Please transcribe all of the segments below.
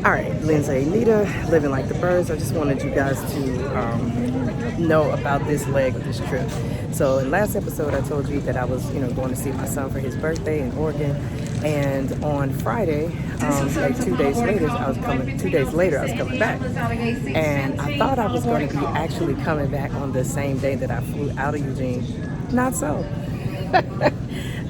All right, Lindsay, Nita, living like the birds. I just wanted you guys to know about this leg of this trip. So, in last episode, I told you that I was, going to see my son for his birthday in Oregon, and on Friday, like 2 days later, I was coming. 2 days later, I was coming back, and I thought I was going to be actually coming back on the same day that I flew out of Eugene. Not so.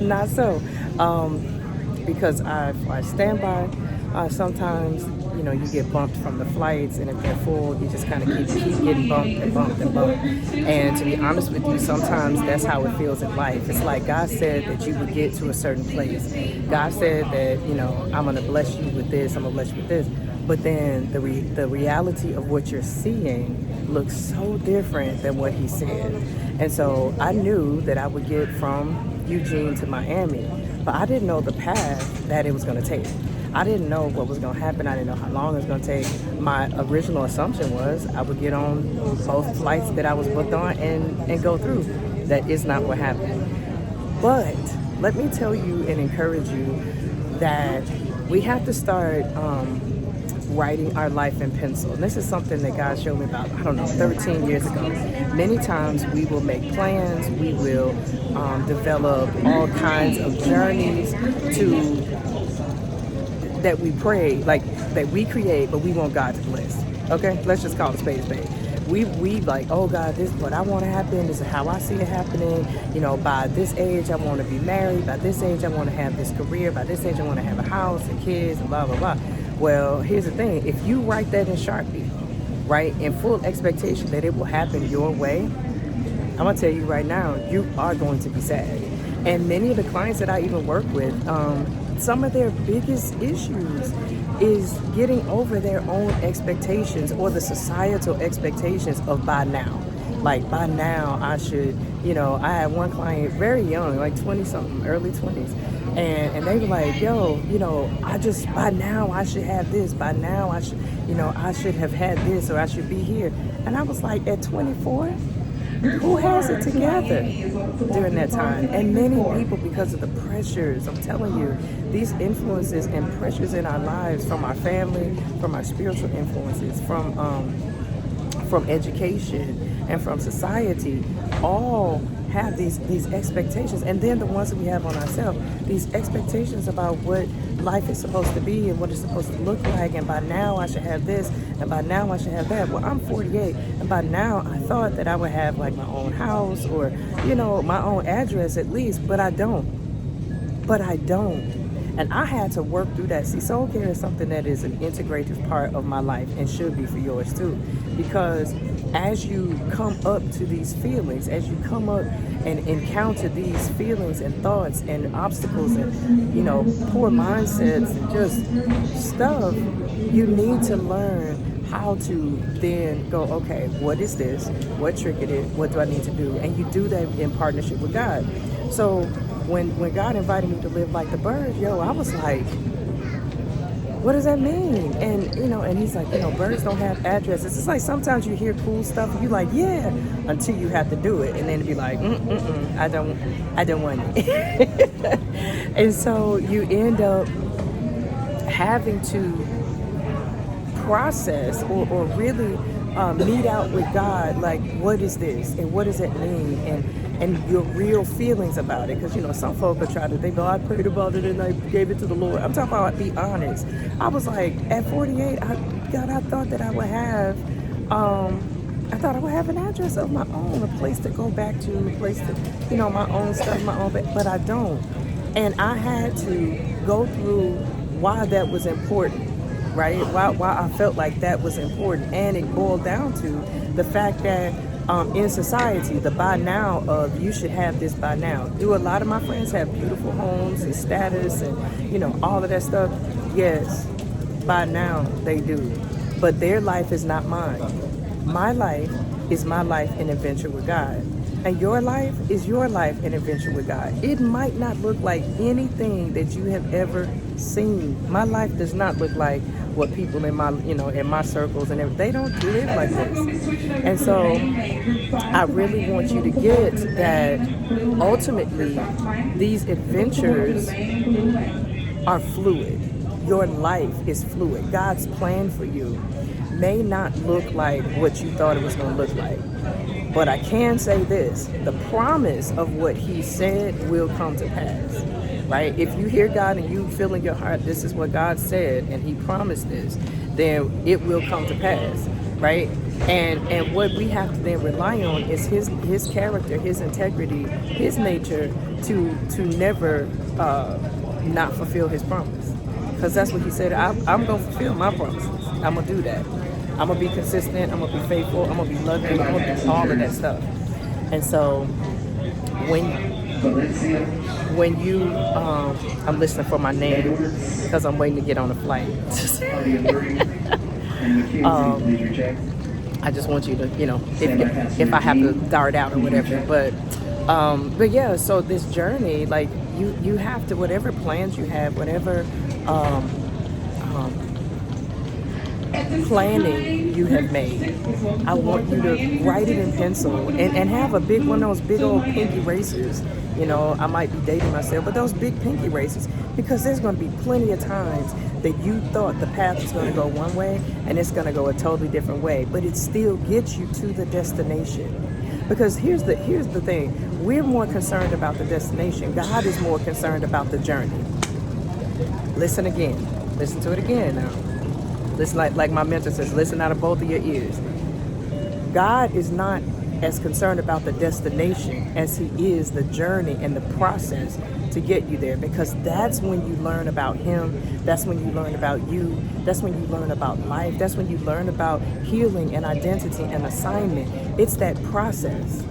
Not so. Because I fly standby. Sometimes, you get bumped from the flights, and if they're full, you just kind of keep getting bumped and bumped and bumped. And to be honest with you, sometimes that's how it feels in life. It's like God said that you would get to a certain place. God said that, I'm going to bless you with this, I'm going to bless you with this. But then the reality of what you're seeing looks so different than what he said. And so I knew that I would get from Eugene to Miami, but I didn't know the path that it was going to take. I didn't know what was going to happen. I didn't know how long it was going to take. My original assumption was I would get on both flights that I was booked on and go through. That is not what happened. But let me tell you and encourage you that we have to start writing our life in pencil. And this is something that God showed me about, 13 years ago. Many times we will make plans, we will develop all kinds of journeys that we pray, like that we create, but we want God to bless. Okay, let's just call it spade a spade. We like, oh God, this is what I want to happen. This is how I see it happening. By this age, I want to be married. By this age, I want to have this career. By this age, I want to have a house and kids and blah, blah, blah. Well, here's the thing. If you write that in Sharpie, right, in full expectation that it will happen your way, I'm going to tell you right now, you are going to be sad. And many of the clients that I even work with, some of their biggest issues is getting over their own expectations or the societal expectations of by now. Like, by now, I should, I had one client very young, like 20-something, early 20s. And they were like, yo, by now I should have this. By now I should, I should have had this, or I should be here. And I was like, at 24? Who has it together during that time? And many people, because of the pressures, I'm telling you, these influences and pressures in our lives from our family, from our spiritual influences, from education and from society, all have these expectations. And then the ones that we have on ourselves, these expectations about what life is supposed to be and what it's supposed to look like. And by now I should have this, and by now I should have that. Well, I'm 48, and by now I thought that I would have like my own house or, my own address at least, but I don't. And I had to work through that. See, soul care is something that is an integrative part of my life and should be for yours too. Because as you come up to these feelings, as you come up and encounter these feelings and thoughts and obstacles and, poor mindsets and just stuff, you need to learn how to then go, okay, what is this? What triggered it? What do I need to do? And you do that in partnership with God. So when God invited me to live like the birds, I was like, what does that mean? And, and he's like, birds don't have addresses. It's like sometimes you hear cool stuff and you're like, yeah, until you have to do it. And then it'd be like, I don't want it. And so you end up having to process or really meet out with God, like, what is this? And what does it mean? And your real feelings about it. Because, some folk are trying to think, I prayed about it and I gave it to the Lord. I'm talking about be honest. I was like, at 48, I thought that I would have, an address of my own, a place to go back to, a place to, my own stuff, but I don't. And I had to go through why that was important, right? Why I felt like that was important. And it boiled down to the fact that in society, the by now of you should have this by now. Do a lot of my friends have beautiful homes and status and, all of that stuff? Yes, by now they do. But their life is not mine. My life is my life in adventure with God. And your life is your life in adventure with God. It might not look like anything that you have ever seen. My life does not look like what people in my, in my circles and everything, they don't live like this. And so I really want you to get that ultimately these adventures are fluid. your life is fluid. God's plan for you may not look like what you thought it was going to look like. But I can say this, the promise of what he said will come to pass, right? If you hear God and you feel in your heart, this is what God said and he promised this, then it will come to pass, right? And what we have to then rely on is his character, his integrity, his nature to never not fulfill his promise. Because that's what he said, I'm going to fulfill my promises. I'm going to do that. I'm going to be consistent. I'm going to be faithful. I'm going to be loving. I'm going to do all of that stuff. And so when you, I'm listening for my name because I'm waiting to get on a flight. I just want you to, if I have to dart out or whatever. But yeah, so this journey, like you have to, whatever plans you have, whatever planning you have made, I want you to write it in pencil and have a big one of those big old pink erasers. I might be dating myself, but those big pink erasers, because there's going to be plenty of times that you thought the path was going to go one way and it's going to go a totally different way, but it still gets you to the destination. Because here's the thing, we're more concerned about the destination. God is more concerned about the journey. Listen to it again now. Listen, like my mentor says, listen out of both of your ears. God is not as concerned about the destination as he is the journey and the process to get you there, because that's when you learn about him. That's when you learn about you. That's when you learn about life. That's when you learn about healing and identity and assignment. It's that process.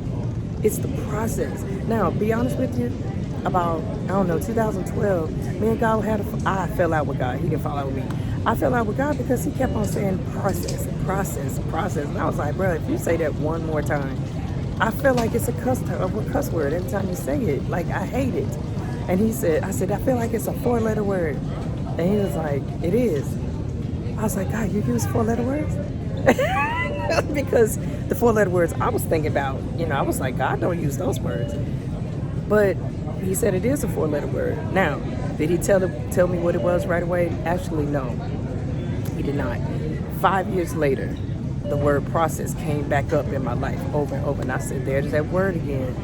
It's the process. Now, be honest with you, about, 2012, me and God I fell out with God. He didn't fall out with me. I fell out with God because he kept on saying process. And I was like, bro, if you say that one more time, I feel like it's a cuss word every time you say it. Like, I hate it. And I said, I feel like it's a 4-letter word. And he was like, it is. I was like, God, you use 4-letter words? Because the 4-letter words I was thinking about, I was like, God don't use those words. But he said it is a 4-letter word. Now, did he tell me what it was right away? Actually, no. He did not. 5 years later, the word process came back up in my life over and over. And I said, there's that word again,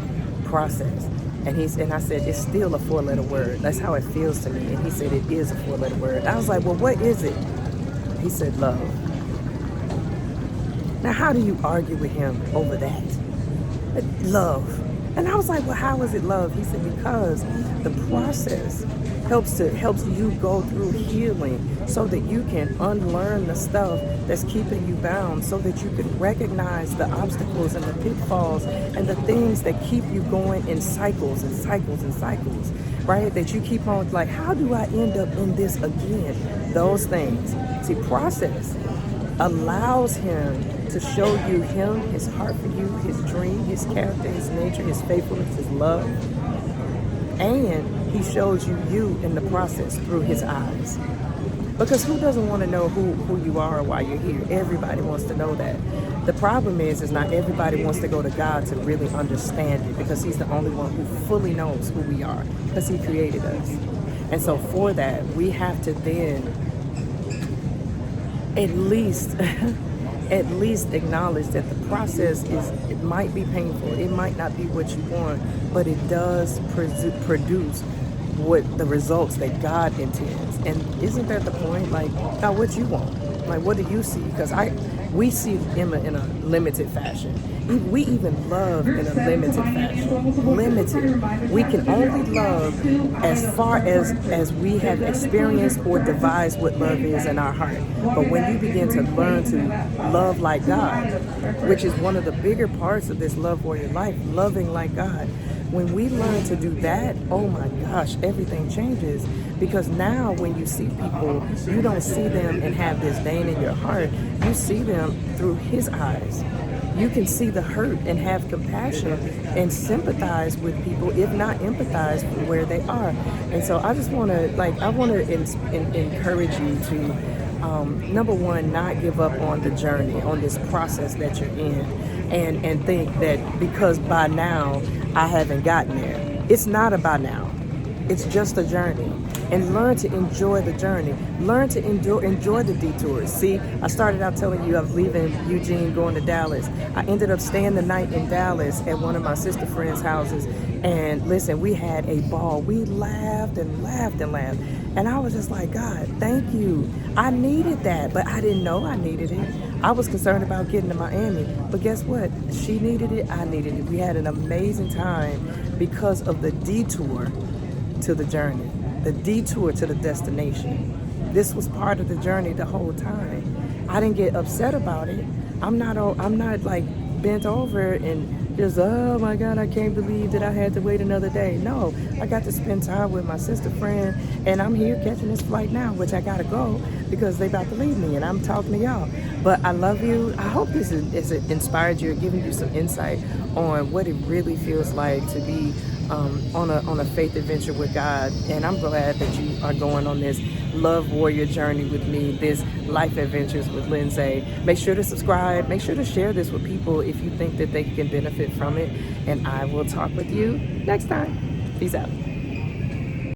process. And I said, it's still a 4-letter word. That's how it feels to me. And he said, it is a 4-letter word. I was like, well, what is it? He said, love. Now, how do you argue with him over that? Love. And I was like, well, how is it love? He said, because the process helps you go through healing so that you can unlearn the stuff that's keeping you bound, so that you can recognize the obstacles and the pitfalls and the things that keep you going in cycles and cycles and cycles, right? That you keep on like, how do I end up in this again? Those things. See, process allows him to show you him, his heart for you, his dream, his character, his nature, his faithfulness, his love. And he shows you in the process through his eyes. Because who doesn't want to know who you are or why you're here? Everybody wants to know that. The problem is not everybody wants to go to God to really understand it, because he's the only one who fully knows who we are, because he created us. And so for that, we have to then at least acknowledge that the process it might be painful, it might not be what you want, but it does produce what the results that God intends. And isn't that the point? Like, now what you want? Like, what do you see? Because we see Emma in a limited fashion. We even love in a limited fashion. Limited. We can only love as far as we have experienced or devised what love is in our heart. But when you begin to learn to love like God, which is one of the bigger parts of this Love Warrior life, loving like God, when we learn to do that, oh my gosh, everything changes. Because now when you see people, you don't see them and have disdain in your heart. You see them through his eyes. You can see the hurt and have compassion and sympathize with people, if not empathize with where they are. And so I just want to, encourage you to, number one, not give up on the journey, on this process that you're in, and think that because by now I haven't gotten there. It's not about now. It's just a journey. And learn to enjoy the journey. Learn to enjoy the detours. See, I started out telling you I was leaving Eugene, going to Dallas. I ended up staying the night in Dallas at one of my sister friends' houses. And listen, we had a ball. We laughed and laughed and laughed. And I was just like, God, thank you. I needed that, but I didn't know I needed it. I was concerned about getting to Miami, but guess what? She needed it, I needed it. We had an amazing time because of the detour to the journey, the detour to the destination. This was part of the journey the whole time. I didn't get upset about it. I'm not like bent over and just, oh my God, I can't believe that I had to wait another day. No, I got to spend time with my sister friend, and I'm here catching this flight now, which I gotta go because they about to leave me, and I'm talking to y'all. But I love you. I hope this is inspired you, giving you some insight on what it really feels like to be on a faith adventure with God. And I'm glad that you are going on this love warrior journey with me, this life adventures with Lindsay. Make sure to subscribe. Make sure to share this with people if you think that they can benefit from it. And I will talk with you next time. Peace out.